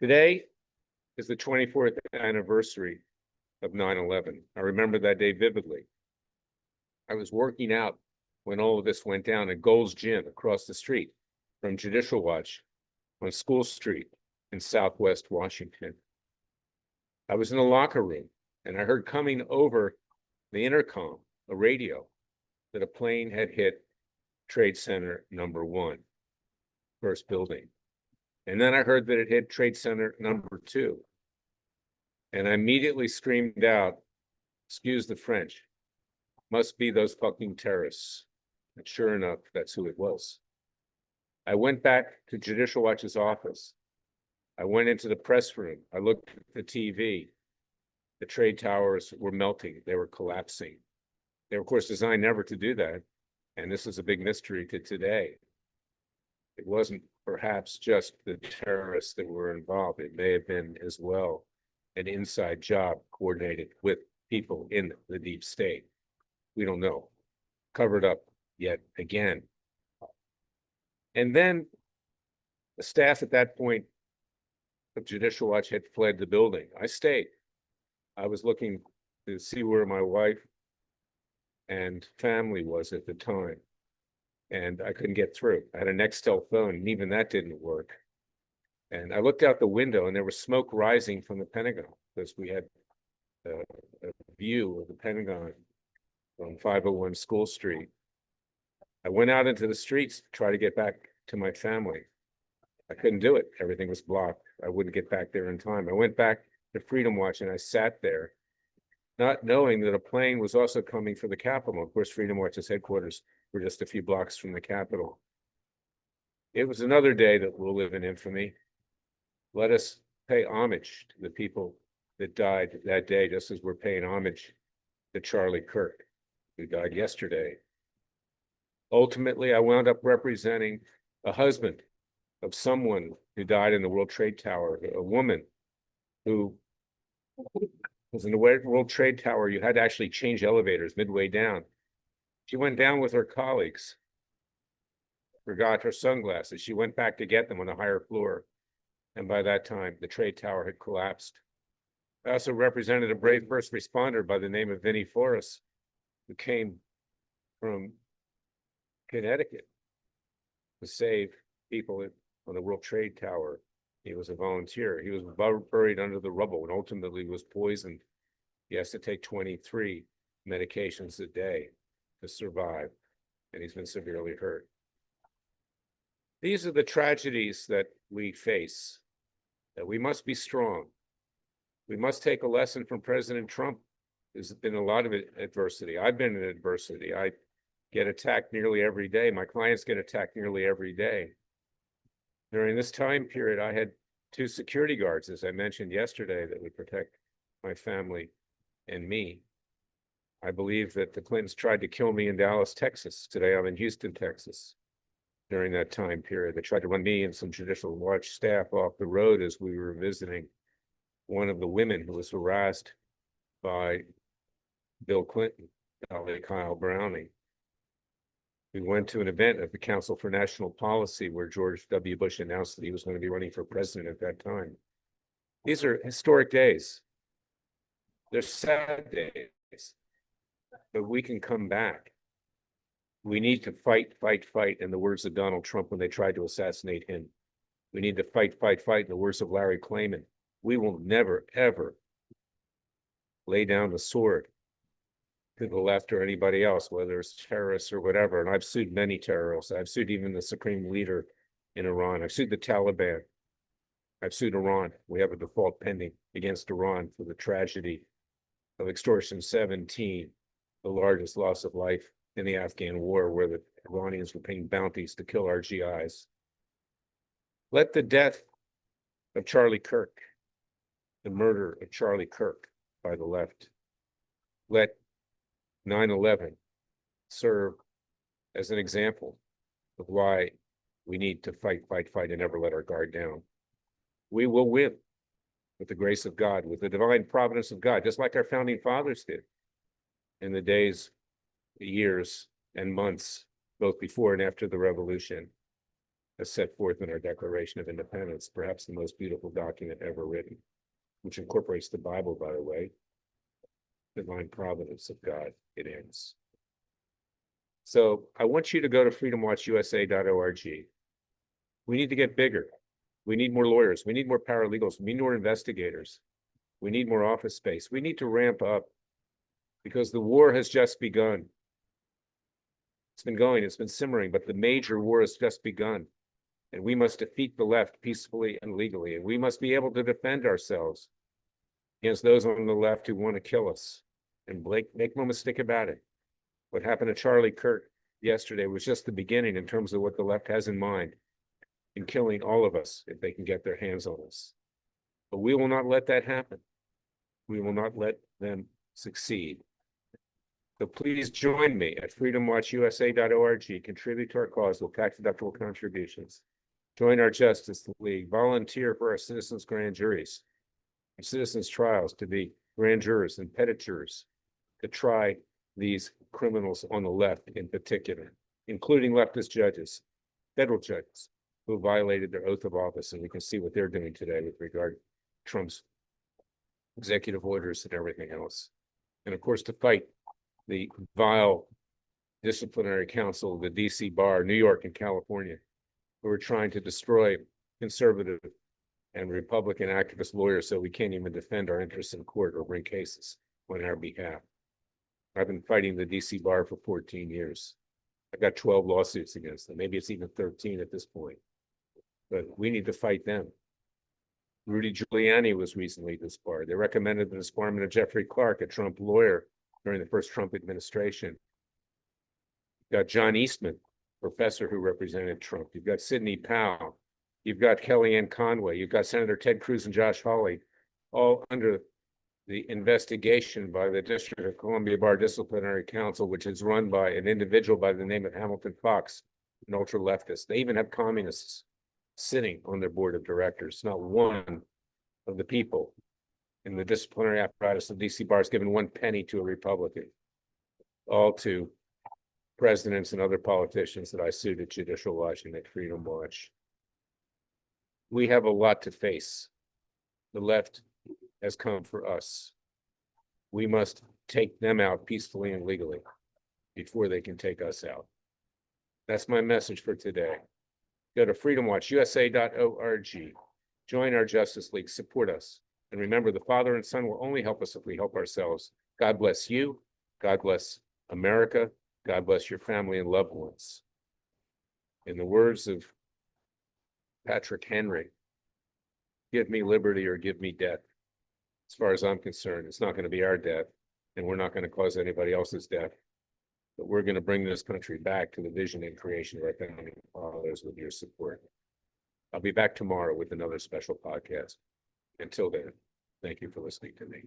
Today is the 24th anniversary of 9/11. I remember that day vividly. I was working out when all of this went down at Gold's Gym across the street from Judicial Watch on School Street in Southwest Washington. I was in the locker room and I heard coming over the intercom, a radio, that a plane had hit Trade Center #1, first building. And then I heard that it hit Trade Center #2. And I immediately screamed out, excuse the French, must be those fucking terrorists. And sure enough, that's who it was. I went back to Judicial Watch's office. I went into the press room. I looked at the TV. The trade towers were melting. They were collapsing. They were, of course, designed never to do that. And this is a big mystery to today. It wasn't perhaps just the terrorists that were involved. It may have been as well an inside job coordinated with people in the deep state. We don't know. Covered up yet again. And then the staff at that point of Judicial Watch had fled the building. I stayed. I was looking to see where my wife and family was at the time. And I couldn't get through. I had a Nextel phone, and even that didn't work. And I looked out the window, and there was smoke rising from the Pentagon, because we had a view of the Pentagon on 501 School Street. I went out into the streets to try to get back to my family. I couldn't do it. Everything was blocked. I wouldn't get back there in time. I went back to Freedom Watch, and I sat there, not knowing that a plane was also coming for the Capitol. Of course, Freedom Watch's headquarters were just a few blocks from the Capitol. It was another day that will live in infamy. Let us pay homage to the people that died that day, just as we're paying homage to Charlie Kirk, who died yesterday. Ultimately, I wound up representing a husband of someone who died in the World Trade Tower, a woman who was in the World Trade Tower. You had to actually change elevators midway down. She went down with her colleagues, forgot her sunglasses. She went back to get them on a higher floor. And by that time, the trade tower had collapsed. I also represented a brave first responder by the name of Vinnie Forrest, who came from Connecticut to save people on the World Trade Tower. He was a volunteer. He was buried under the rubble and ultimately was poisoned. He has to take 23 medications a day to survive, and he's been severely hurt. These are the tragedies that we face, that we must be strong. We must take a lesson from President Trump. There's been a lot of adversity. I've been in adversity. I get attacked nearly every day. My clients get attacked nearly every day. During this time period, I had 2 security guards, as I mentioned yesterday, that would protect my family and me. I believe that the Clintons tried to kill me in Dallas, Texas. Today I'm in Houston, Texas. During that time period, they tried to run me and some Judicial Watch staff off the road as we were visiting one of the women who was harassed by Bill Clinton, Kyle Browning. We went to an event at the Council for National Policy where George W. Bush announced that he was going to be running for president at that time. These are historic days. They're sad days, but we can come back. We need to fight, fight, fight, in the words of Donald Trump when they tried to assassinate him. We need to fight, fight, fight, in the words of Larry Klayman. We will never, ever lay down the sword to the left or anybody else, whether it's terrorists or whatever. And I've sued many terrorists. I've sued even the supreme leader in Iran. I've sued the Taliban. I've sued Iran. We have a default pending against Iran for the tragedy of extortion 17, the largest loss of life in the Afghan war, where the Iranians were paying bounties to kill our GIs. Let the death of Charlie Kirk, the murder of Charlie Kirk by the left, let 9/11 serve as an example of why we need to fight, fight, fight, and never let our guard down. We will win with the grace of God, with the divine providence of God, just like our founding fathers did in the days, years, and months, both before and after the revolution. as set forth in our Declaration of Independence, perhaps the most beautiful document ever written, which incorporates the Bible, by the way, divine providence of God, it ends. So I want you to go to freedomwatchusa.org. We need to get bigger. We need more lawyers. We need more paralegals. We need more investigators. We need more office space. We need to ramp up because the war has just begun. It's been going, it's been simmering, but the major war has just begun. And we must defeat the left peacefully and legally. And we must be able to defend ourselves against those on the left who want to kill us. And make no mistake about it. What happened to Charlie Kirk yesterday was just the beginning in terms of what the left has in mind in killing all of us if they can get their hands on us. But we will not let that happen. We will not let them succeed. So please join me at freedomwatchusa.org. Contribute to our cause with tax-deductible contributions. Join our Justice League. Volunteer for our citizens' grand juries, our citizens' trials to be grand jurors and petit jurors to try these criminals on the left in particular, including leftist judges, federal judges who violated their oath of office. And we can see what they're doing today with regard to Trump's executive orders and everything else. And of course, to fight the vile disciplinary council, the DC bar, New York and California, who are trying to destroy conservative and Republican activist lawyers so we can't even defend our interests in court or bring cases on our behalf. I've been fighting the DC bar for 14 years. I've got 12 lawsuits against them. Maybe it's even 13 at this point. But we need to fight them. Rudy Giuliani was recently disbarred. They recommended the disbarment of Jeffrey Clark, a Trump lawyer during the first Trump administration. You've got John Eastman, professor who represented Trump. You've got Sidney Powell. You've got Kellyanne Conway. You've got Senator Ted Cruz and Josh Hawley, all under the investigation by the District of Columbia Bar Disciplinary Council, which is run by an individual by the name of Hamilton Fox, an ultra-leftist. They even have communists sitting on their board of directors. Not one of the people in the disciplinary apparatus of DC Bar has given 1 penny to a Republican, all to presidents and other politicians that I sued at Judicial Watch and at Freedom Watch. We have a lot to face. The left has come for us. We must take them out peacefully and legally before they can take us out. That's my message for today. Go to freedomwatchusa.org. Join our Justice League, support us. And remember, the Father and Son will only help us if we help ourselves. God bless you. God bless America. God bless your family and loved ones. In the words of Patrick Henry, give me liberty or give me death. As far as I'm concerned, it's not going to be our death, and we're not going to cause anybody else's death. But we're going to bring this country back to the vision and creation of our founding fathers with your support. I'll be back tomorrow with another special podcast. Until then, thank you for listening to me.